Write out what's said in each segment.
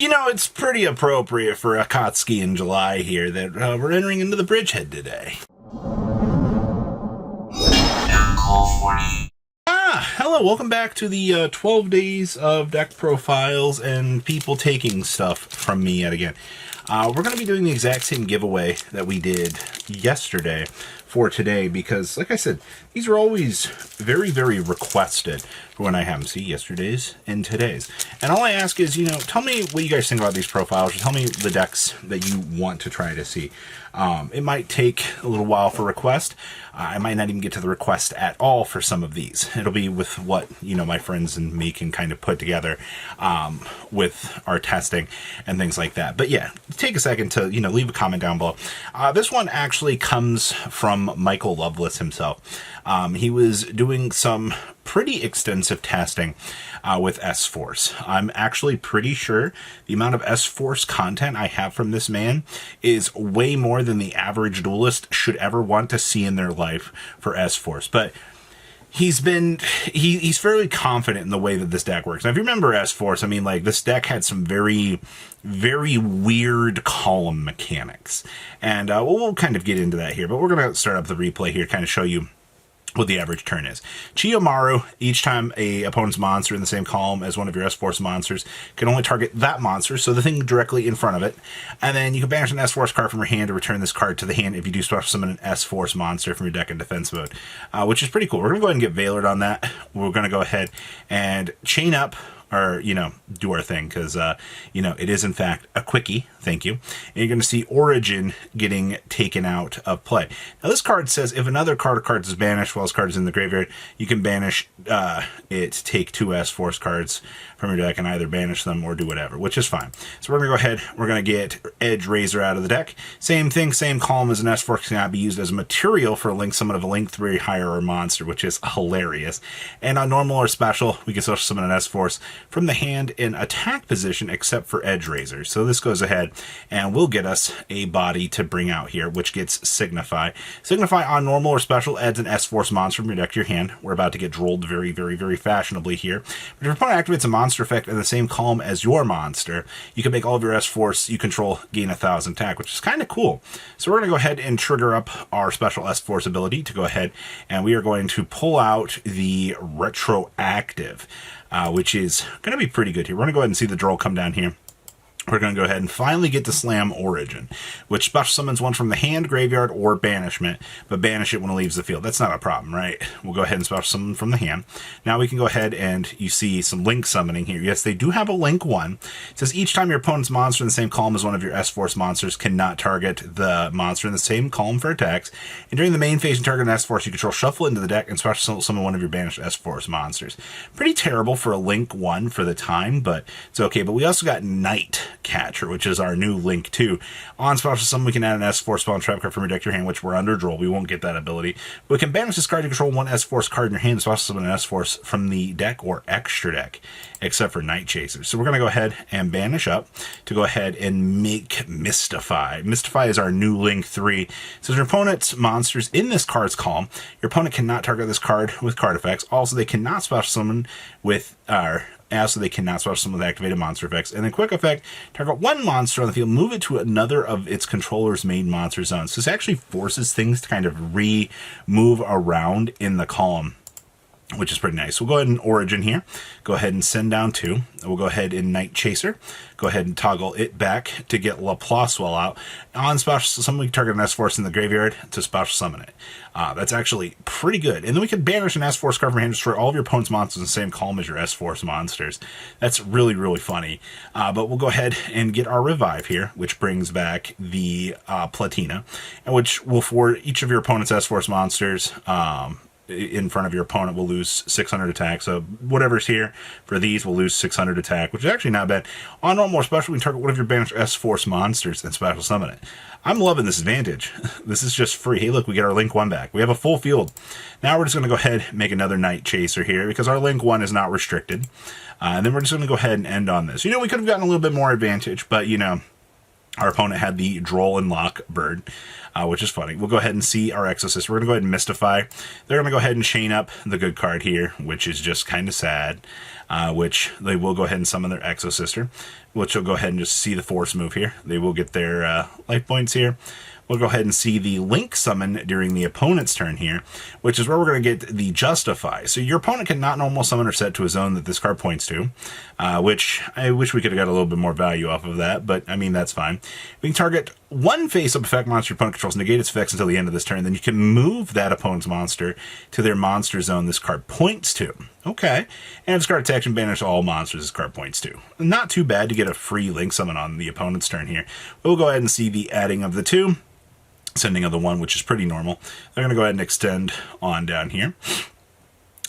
You know, it's pretty appropriate for Akatsuki in July here that we're entering into the Bridgehead today. Hello, welcome back to the 12 days of deck profiles and people taking stuff from me yet again. We're going to be doing the exact same giveaway that we did yesterday for today because, like I said, these are always very, very requested for when I have them. See, yesterday's and today's. And all I ask is, tell me what you guys think about these profiles, or tell me the decks that you want to try to see. It might take a little while for request. I might not even get to the request at all for some of these. It'll be with what, my friends and me can kind of put together with our testing and things like that. But yeah, take a second to, leave a comment down below. This one actually comes from Michael Loveless himself. He was doing some pretty extensive testing with S-Force. I'm actually pretty sure the amount of S-Force content I have from this man is way more than the average duelist should ever want to see in their life for S-Force. But he's fairly confident in the way that this deck works. Now, if you remember S-Force, this deck had some very, very weird column mechanics. And we'll kind of get into that here, but we're going to start up the replay here, kind of show you what the average turn is. Chiyomaru, each time a opponent's monster in the same column as one of your S-Force monsters, can only target that monster, so the thing directly in front of it. And then you can banish an S-Force card from your hand to return this card to the hand if you do special summon an S-Force monster from your deck in defense mode, which is pretty cool. We're going to go ahead and get Veilored on that. We're going to go ahead and chain up, or, do our thing, because, it is, in fact, a quickie. Thank you. And you're going to see Origin getting taken out of play. Now, this card says if another card or cards is banished while this card is in the graveyard, you can banish it, take 2 S-Force cards from your deck and either banish them or do whatever, which is fine. So we're going to go ahead. We're going to get Edgerazor out of the deck. Same thing, same column as an S-Force, cannot be used as material for a link summon of a link 3 higher or monster, which is hilarious. And on normal or special, we can special summon an S-Force from the hand in attack position except for Edgerazor. So this goes ahead and will get us a body to bring out here, which gets Signify. Signify on normal or special adds an S-Force monster from your deck to your hand. We're about to get drolled very, very, very fashionably here. But if your opponent activates a monster effect in the same column as your monster, you can make all of your S-Force you control gain 1,000 attack, which is kind of cool. So we're going to go ahead and trigger up our special S-Force ability to go ahead, and we are going to pull out the Retroactive, which is going to be pretty good here. We're going to go ahead and see the droll come down here. We're going to go ahead and finally get to Slam Origin, which special summons one from the hand, graveyard, or banishment, but banish it when it leaves the field. That's not a problem, right? We'll go ahead and special summon from the hand. Now we can go ahead and you see some link summoning here. Yes, they do have a link 1. It says each time your opponent's monster in the same column as one of your S-Force monsters cannot target the monster in the same column for attacks. And during the main phase, you target an S-Force, you control, shuffle into the deck and special summon one of your banished S-Force monsters. Pretty terrible for a link 1 for the time, but it's okay. But we also got Night Catcher, which is our new link 2. On special summon, we can add an S-Force spawn trap card from your deck to your hand, which we're under droll. We won't get that ability. But we can banish this card to control 1 S-Force card in your hand and special summon an S-Force from the deck or extra deck, except for Night Chaser. So we're going to go ahead and banish up to go ahead and make Mystify. Mystify is our new link 3. So your opponent's monsters in this card's column, your opponent cannot target this card with card effects. Also, they cannot special summon with also, they cannot special summon with activated monster effects. And then quick effect, target 1 monster on the field, move it to another of its controller's main monster zones. So this actually forces things to kind of move around in the column, which is pretty nice. We'll go ahead and Origin here. Go ahead and send down 2. We'll go ahead and Night Chaser. Go ahead and toggle it back to get Laplace out. On special summon, we can target an S-Force in the graveyard to special summon it. That's actually pretty good. And then we can banish an S-Force card from your hand, destroy all of your opponent's monsters in the same column as your S-Force monsters. That's really, really funny. But we'll go ahead and get our Revive here, which brings back the Platina, and which will, for each of your opponent's S-Force monsters, in front of your opponent will lose 600 attack. So whatever's here for these will lose 600 attack, which is actually not bad. On normal or special, we can target one of your banished S-Force monsters and special summon it. I'm loving this advantage. This is just free. Hey, look, we get our link 1 back. We have a full field. Now we're just going to go ahead and make another Night Chaser here because our link 1 is not restricted. And then we're just going to go ahead and end on this. We could have gotten a little bit more advantage, but, our opponent had the Droll and Lock Bird. which is funny. We'll go ahead and see our Exorcist. We're going to go ahead and Mystify. They're going to go ahead and chain up the good card here, which is just kind of sad, which they will go ahead and summon their Exosister, which will go ahead and just see the Force move here. They will get their life points here. We'll go ahead and see the Link summon during the opponent's turn here, which is where we're going to get the Justify. So your opponent cannot normal summon or set to a zone that this card points to, which I wish we could have got a little bit more value off of that, but I mean, that's fine. We can target one face-up effect monster your opponent controls, negate its effects until the end of this turn, then you can move that opponent's monster to their monster zone this card points to. Okay, and if this card attacks and banish all monsters this card points to. Not too bad to get a free Link summon on the opponent's turn here. We'll go ahead and see the adding of the 2. Sending of the 1, which is pretty normal. They're going to go ahead and extend on down here.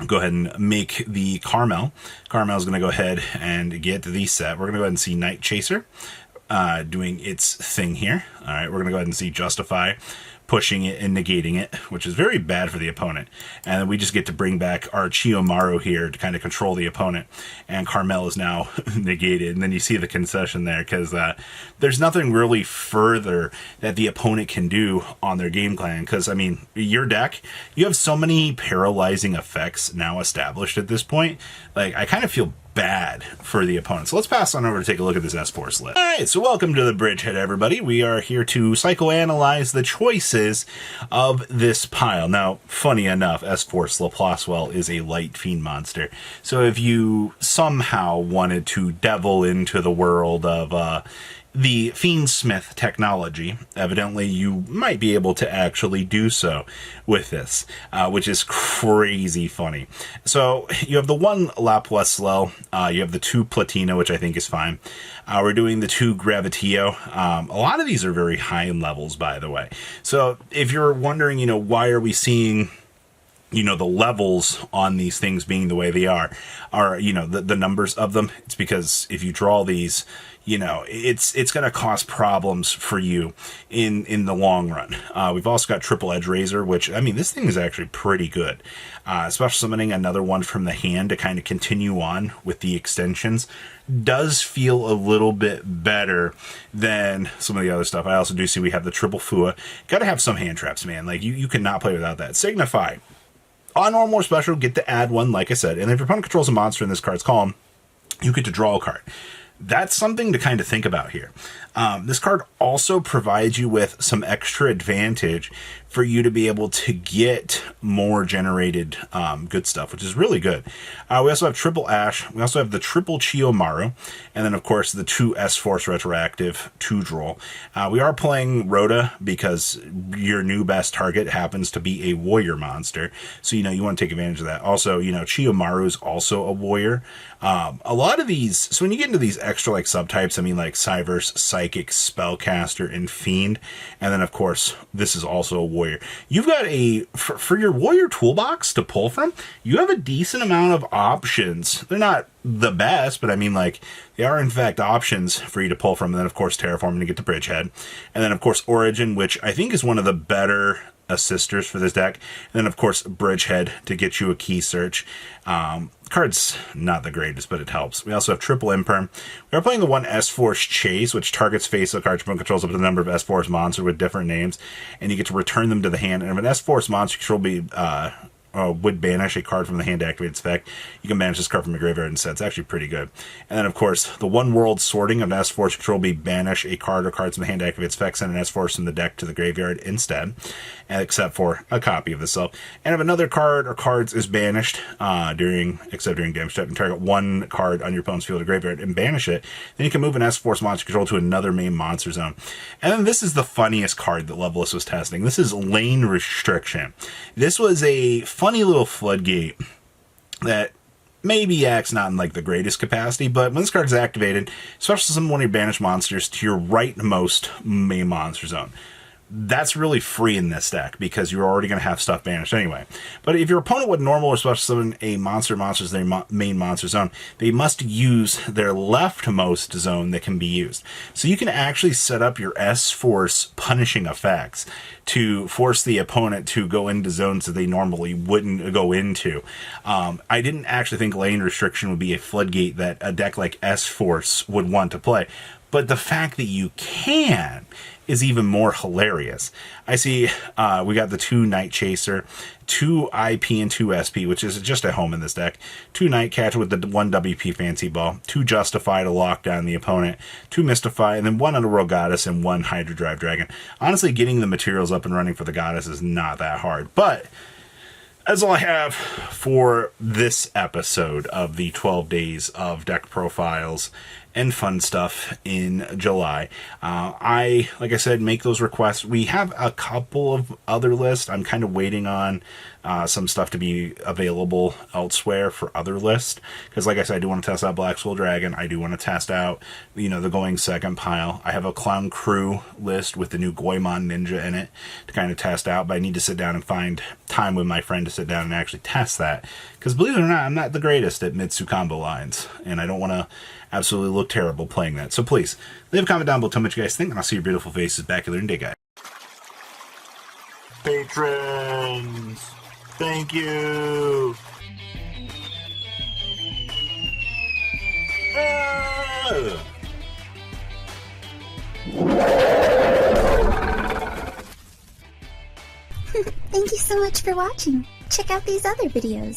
Go ahead and make the Carmel. Carmel is going to go ahead and get the set. We're going to go ahead and see Night Chaser doing its thing here. All right, we're going to go ahead and see Justify pushing it and negating it, which is very bad for the opponent. And then we just get to bring back our Chiyomaru here to kind of control the opponent. And Carmel is now negated. And then you see the concession there because there's nothing really further that the opponent can do on their game plan. Because, I mean, your deck, you have so many paralyzing effects now established at this point. Like, I kind of feel bad for the opponent. So let's pass on over to take a look at this S-Force list. Alright, so welcome to the Bridgehead, everybody. We are here to psychoanalyze the choices of this pile. Now, funny enough, S-Force Laplacewell is a light fiend monster. So if you somehow wanted to devil into the world of the Fiendsmith technology, evidently you might be able to actually do so with this, which is crazy funny. So you have the 1 Laplacewell, you have the 2 Platina, which I think is fine. We're doing the 2 Gravitio. A lot of these are very high in levels, by the way. So if you're wondering, why are we seeing the levels on these things being the way they are, the numbers of them, it's because if you draw these, it's going to cause problems for you in the long run. We've also got Triple Edge Razor, which, I mean, this thing is actually pretty good. Special summoning another one from the hand to kind of continue on with the extensions does feel a little bit better than some of the other stuff. I also do see we have the Triple Fua. Got to have some hand traps, man. Like, you cannot play without that. Signify. On normal or special, get to add 1, like I said. And if your opponent controls a monster in this card's column, you get to draw a card. That's something to kind of think about here. This card also provides you with some extra advantage for you to be able to get more generated good stuff, which is really good. We also have Triple Ash. We also have the Triple Chiyomaru. And then, of course, the 2 S-Force Retroactive 2-draw. We are playing Rhoda because your new best target happens to be a warrior monster. So, you want to take advantage of that. Also, Chiyomaru is also a warrior. A lot of these, so when you get into these extra subtypes, I mean Cyverse, Psychic, Spellcaster, and Fiend, and then of course this is also a warrior. You've got for your warrior toolbox to pull from, you have a decent amount of options. They're not the best, but I mean they are in fact options for you to pull from. And then of course Terraforming to get the Bridgehead, and then of course Origin, which I think is one of the better assisters for this deck. And then of course Bridgehead to get you a key search. Card's not the greatest, but it helps. We also have Triple Imperm. We are playing the 1 S-Force Chase, which targets face-up cards your opponent controls up to the number of S-Force monsters with different names, and you get to return them to the hand. And if an S-Force monster control would banish a card from the hand to activate its effect, you can banish this card from your graveyard instead. It's actually pretty good. And then, of course, the 1 World Sorting of an S-Force control be banish a card or cards from the hand to activate its effect, send an S-Force from the deck to the graveyard instead, except for a copy of the self. And if another card or cards is banished during damage step, and target 1 card on your opponent's field or graveyard and banish it, then you can move an S-Force monster control to another main monster zone. And then this is the funniest card that Levelist was testing. This is Lane Restriction. This was a funny little floodgate that maybe acts not in the greatest capacity, but when this card is activated, special summon one of your banished monsters to your rightmost main monster zone. That's really free in this deck because you're already going to have stuff banished anyway. But if your opponent would normal or special summon a monster's their main monster zone, they must use their leftmost zone that can be used. So you can actually set up your S-Force punishing effects to force the opponent to go into zones that they normally wouldn't go into. I didn't actually think Lane Restriction would be a floodgate that a deck like S-Force would want to play. But the fact that you can is even more hilarious. I see we got the 2 Night Chaser, 2 IP and 2 SP, which is just at home in this deck, 2 Nightcatcher with the 1 WP Fancy Ball, 2 Justify to lock down the opponent, 2 Mystify, and then 1 Underworld Goddess and 1 Hydra Drive Dragon. Honestly, getting the materials up and running for the Goddess is not that hard, but that's all I have for this episode of the 12 days of deck profiles and fun stuff in July. Like I said, make those requests. We have a couple of other lists. I'm kind of waiting on some stuff to be available elsewhere for other lists. Because like I said, I do want to test out Black Soul Dragon. I do want to test out, the going second pile. I have a Clown Crew list with the new Goemon Ninja in it to kind of test out. But I need to sit down and find time with my friend to sit down and actually test that. Because believe it or not, I'm not the greatest at Mitsu combo lines. And I don't want to absolutely look terrible playing that. So please, leave a comment down below, tell me what you guys think, and I'll see your beautiful faces back here in day, guys. Patrons, thank you. Thank you so much for watching. Check out these other videos.